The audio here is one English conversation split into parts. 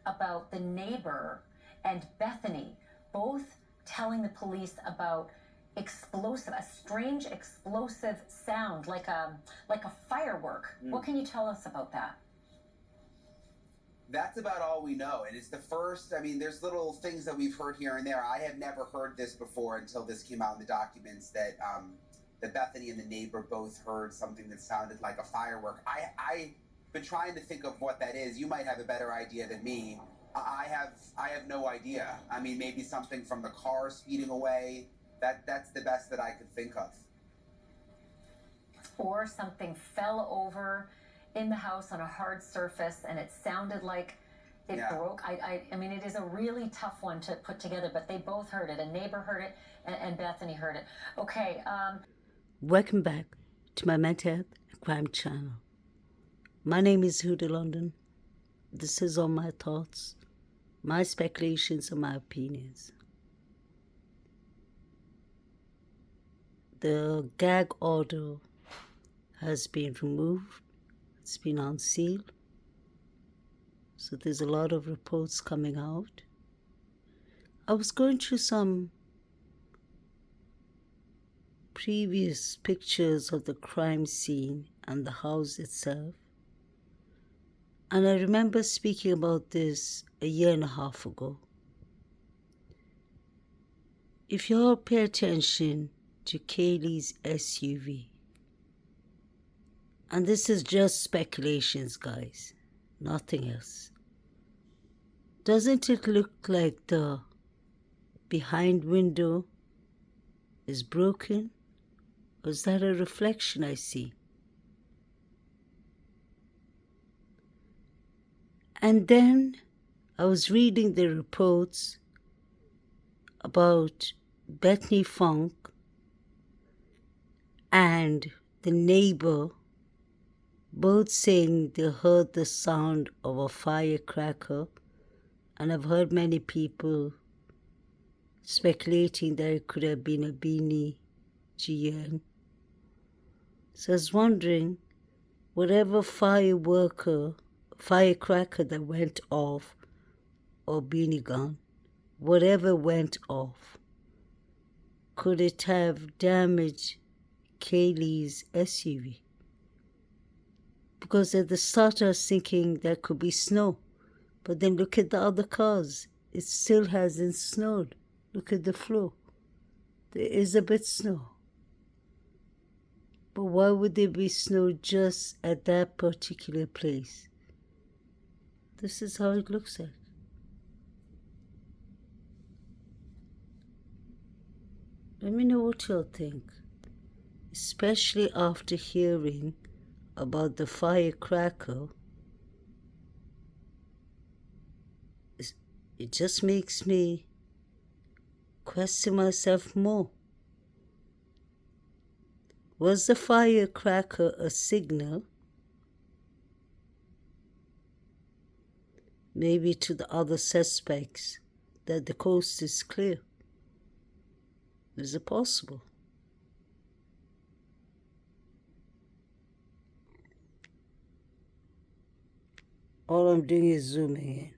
about the neighbor and Bethany both telling the police about a strange explosive sound, like a firework. What can you tell us about that? That's about all we know. And it's the first, I mean, there's little things that we've heard here and there. I have never heard this before until this came out in the documents that Bethany and the neighbor both heard something that sounded like a firework. I've been trying to think of what that is. You might have a better idea than me. I have no idea. I mean, maybe something from the car speeding away. That's the best that I could think of. Or something fell over in the house on a hard surface and it sounded like it broke. I mean, it is a really tough one to put together, but they both heard it. A neighbor heard it, and Bethany heard it. Okay. Welcome back to my mental health and crime channel. My name is Huda London. This is all my thoughts, my speculations, and my opinions. The gag order has been removed. It's been unsealed. So there's a lot of reports coming out. I was going through some previous pictures of the crime scene and the house itself. And I remember speaking about this a year and a half ago. If you all pay attention to Kaylees' SUV, and this is just speculations, guys, nothing else. Doesn't it look like the behind window is broken? Or is that a reflection I see? And then I was reading the reports about Bethany Funk and the neighbor both saying they heard the sound of a firecracker, and I've heard many people speculating that it could have been a Beanie GN. So I was wondering, whatever firecracker that went off, or beanie gun, whatever went off, could it have damaged Kaylees' SUV? Because at the start I was thinking that could be snow. But then look at the other cars. It still hasn't snowed. Look at the floor. There is a bit snow. But why would there be snow just at that particular place? This is how it looks like. Let me know what you'll think. Especially after hearing about the firecracker. It just makes me question myself more. Was the firecracker a signal? Maybe to the other suspects that the coast is clear. Is it possible? All I'm doing is zooming in.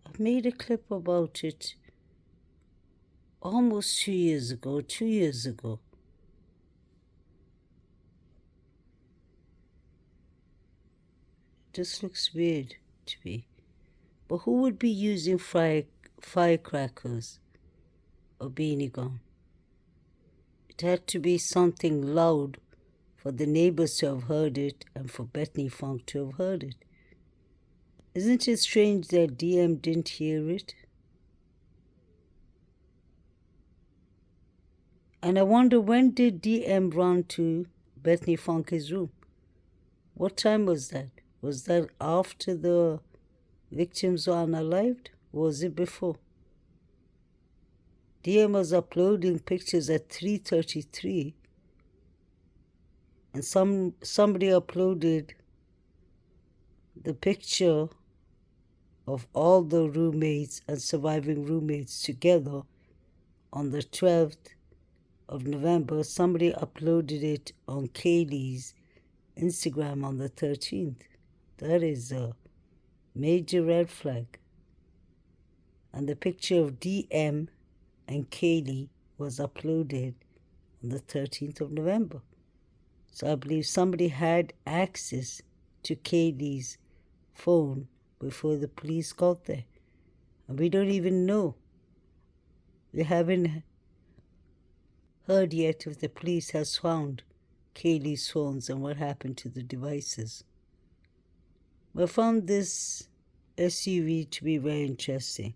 I made a clip about it almost 2 years ago. It just looks weird to me. But who would be using firecrackers or beanie gun? It had to be something loud for the neighbors to have heard it and for Bethany Funk to have heard it. Isn't it strange that DM didn't hear it? And I wonder, when did DM run to Bethany Funk's room? What time was that? Was that after the victims were unalived? Or was it before? DM was uploading pictures at 3:33, and somebody uploaded the picture of all the roommates and surviving roommates together on the 12th of November, somebody uploaded it on Kaylees' Instagram on the 13th. That is a major red flag. And the picture of DM and Kaylee was uploaded on the 13th of November. So I believe somebody had access to Kaylee's phone before the police got there. And we don't even know. We haven't heard yet if the police has found Kaylee's phones and what happened to the devices. I found this SUV to be very interesting.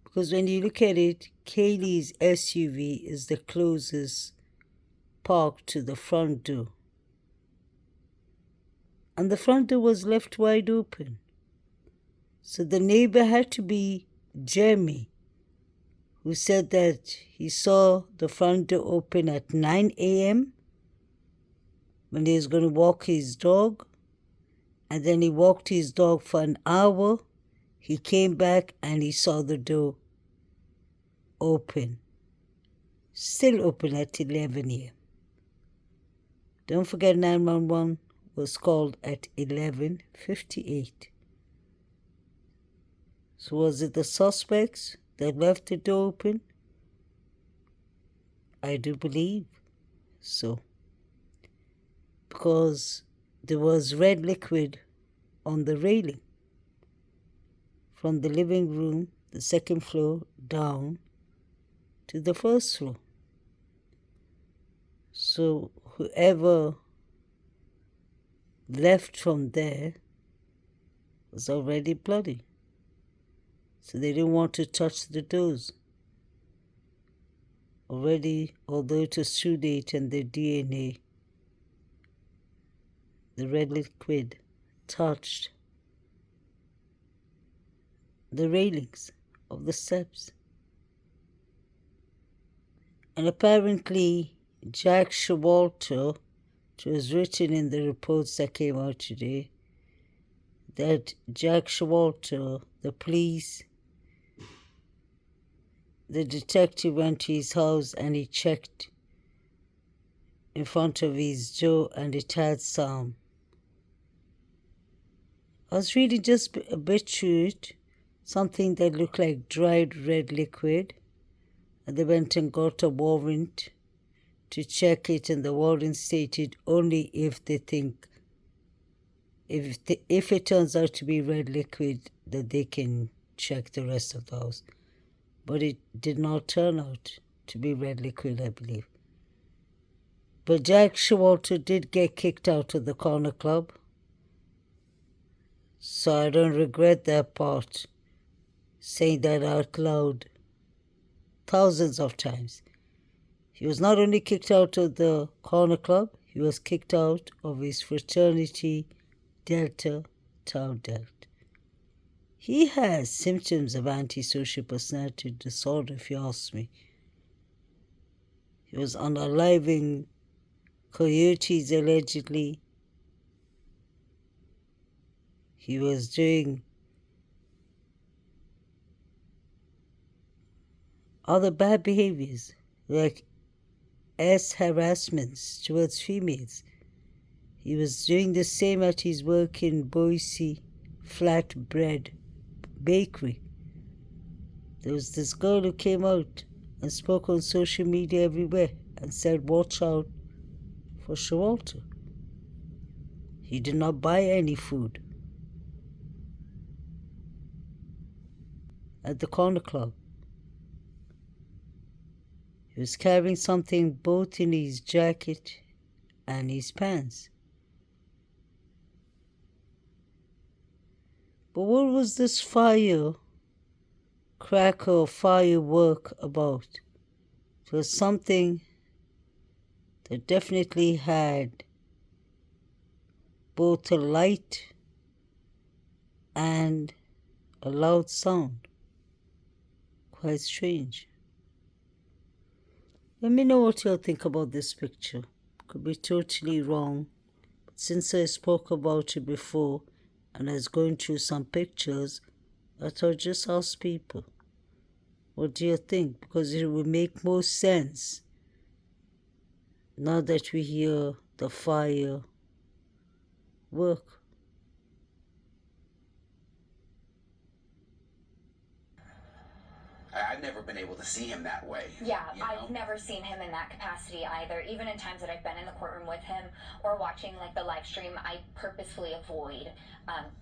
Because when you look at it, Kaylee's SUV is the closest park to the front door. And the front door was left wide open. So the neighbor had to be Jeremy, who said that he saw the front door open at 9 a.m. when he was going to walk his dog. And then he walked his dog for an hour. He came back and he saw the door open. Still open at 11 a.m. Don't forget 911 was called at 11:58. So was it the suspects that left the door open? I do believe so. Because there was red liquid on the railing from the living room, the second floor, down to the first floor. So whoever left from there was already bloody. So they didn't want to touch the doors. Already, although it was too late and the DNA, the red liquid touched the railings of the steps. And apparently, Jack Showalter, it was written in the reports that came out today, that Jack Showalter, the police, the detective went to his house and he checked in front of his door and it had some. I was reading just a bit through it, something that looked like dried red liquid. And they went and got a warrant to check it, and the warrant stated only if they think, if it turns out to be red liquid, that they can check the rest of the house. But it did not turn out to be red liquid, I believe. But Jack Showalter did get kicked out of the corner club. So I don't regret that part, saying that out loud thousands of times. He was not only kicked out of the corner club, he was kicked out of his fraternity, Delta Tau Delta. He has symptoms of antisocial personality disorder, if you ask me. He was unaliving coyotes, allegedly. He was doing other bad behaviors, like harassments towards females. He was doing the same at his work in Boise Flatbread Bakery. There was this girl who came out and spoke on social media everywhere and said, watch out for Showalter. He did not buy any food at the corner club. He was carrying something both in his jacket and his pants. But what was this firecracker or firework about? It was something that definitely had both a light and a loud sound. Quite strange. Let me know what you'll think about this picture. Could be totally wrong. But since I spoke about it before and I was going through some pictures, I thought just ask people. What do you think? Because it will make more sense now that we hear the fire work. I've never been able to see him that way. Yeah, I've never seen him in that capacity either. Even in times that I've been in the courtroom with him or watching like the live stream, I purposefully avoid,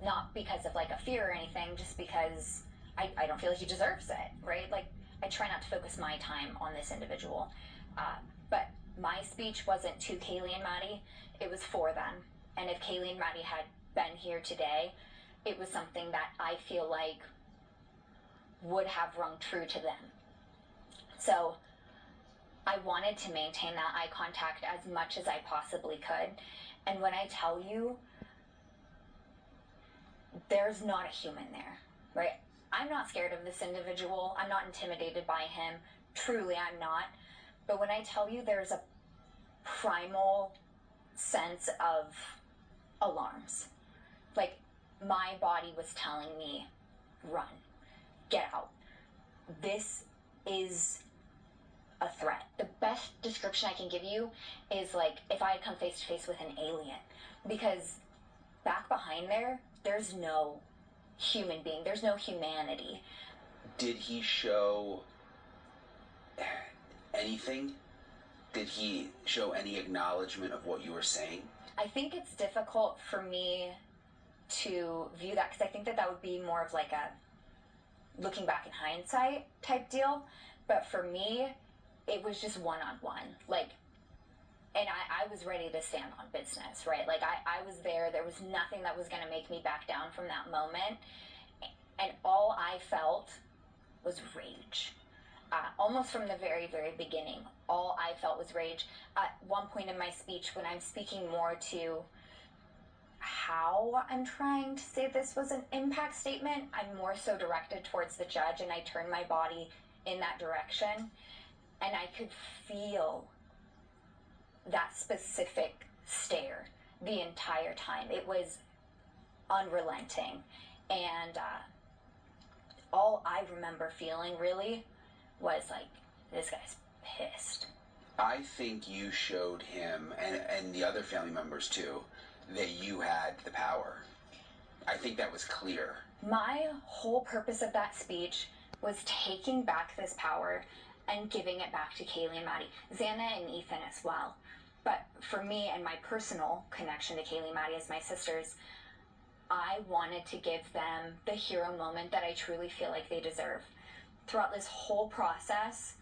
not because of like a fear or anything, just because I don't feel like he deserves it, right? Like I try not to focus my time on this individual. But my speech wasn't to Kaylee and Maddie, it was for them. And if Kaylee and Maddie had been here today, it was something that I feel like would have rung true to them. So I wanted to maintain that eye contact as much as I possibly could. And when I tell you, there's not a human there, right? I'm not scared of this individual. I'm not intimidated by him. Truly, I'm not. But when I tell you there's a primal sense of alarms, like my body was telling me, run, get out. This is a threat. The best description I can give you is like if I had come face to face with an alien, because back behind there, there's no human being, there's no humanity. Did he show anything? Did he show any acknowledgement of what you were saying? I think it's difficult for me to view that because I think that that would be more of like a looking back in hindsight type deal. But for me, it was just one-on-one. Like, and I was ready to stand on business, right? Like I was there. There was nothing that was going to make me back down from that moment. And all I felt was rage. Almost from the very, very beginning, all I felt was rage. At one point in my speech, when I'm speaking more to how I'm trying to say this was an impact statement, I'm more so directed towards the judge, and I turn my body in that direction. And I could feel that specific stare the entire time. It was unrelenting. And all I remember feeling really was like, this guy's pissed. I think you showed him, and the other family members too, that you had the power. I think that was clear. My whole purpose of that speech was taking back this power and giving it back to Kaylee and Maddie, Xana and Ethan as well. But for me and my personal connection to Kaylee and Maddie as my sisters, I wanted to give them the hero moment that I truly feel like they deserve. Throughout this whole process,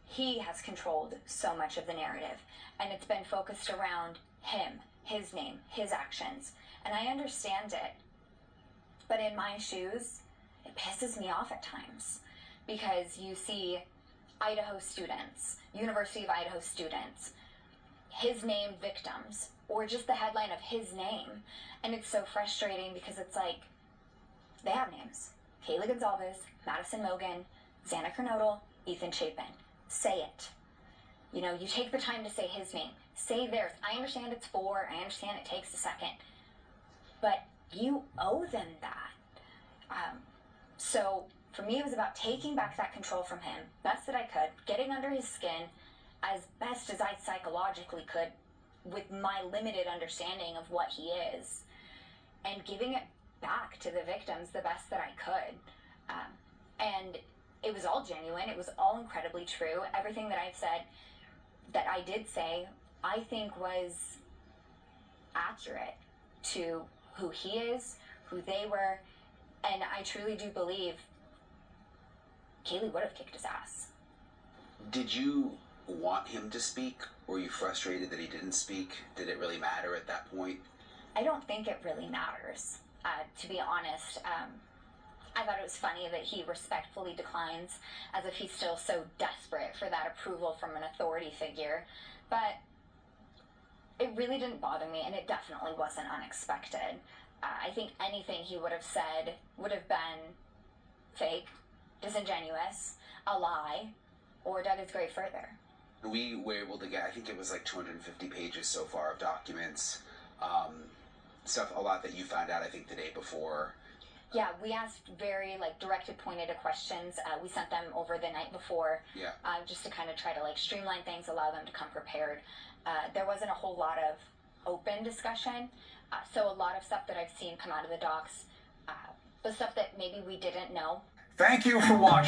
he has controlled so much of the narrative, and it's been focused around him, his name, his actions. And I understand it, but in my shoes, it pisses me off at times because you see Idaho students, University of Idaho students, his name victims, or just the headline of his name. And it's so frustrating because it's like, they have names. Kaylee Gonzalez, Madison Mogan, Xana Kernodle, Ethan Chapin. Say it. You know, you take the time to say his name. Say theirs. I understand it's 4. I understand it takes a second. But you owe them that. So for me, it was about taking back that control from him, best that I could, getting under his skin as best as I psychologically could with my limited understanding of what he is, and giving it back to the victims the best that I could. And it was all genuine. It was all incredibly true. Everything that I've said, that I did say, I think was accurate to who he is, who they were, and I truly do believe Kaylee would have kicked his ass. Did you want him to speak? Were you frustrated that he didn't speak? Did it really matter at that point? I don't think it really matters, to be honest. I thought it was funny that he respectfully declines, as if he's still so desperate for that approval from an authority figure. But it really didn't bother me, and it definitely wasn't unexpected. I think anything he would have said would have been fake, disingenuous, a lie, or dug his grave further. We were able to get, I think it was like 250 pages so far of documents, stuff, a lot that you found out, I think, the day before. Yeah, we asked very like directed, pointed questions. We sent them over the night before, just to kind of try to like streamline things, allow them to come prepared. There wasn't a whole lot of open discussion, so a lot of stuff that I've seen come out of the docs was stuff that maybe we didn't know. Thank you for watching.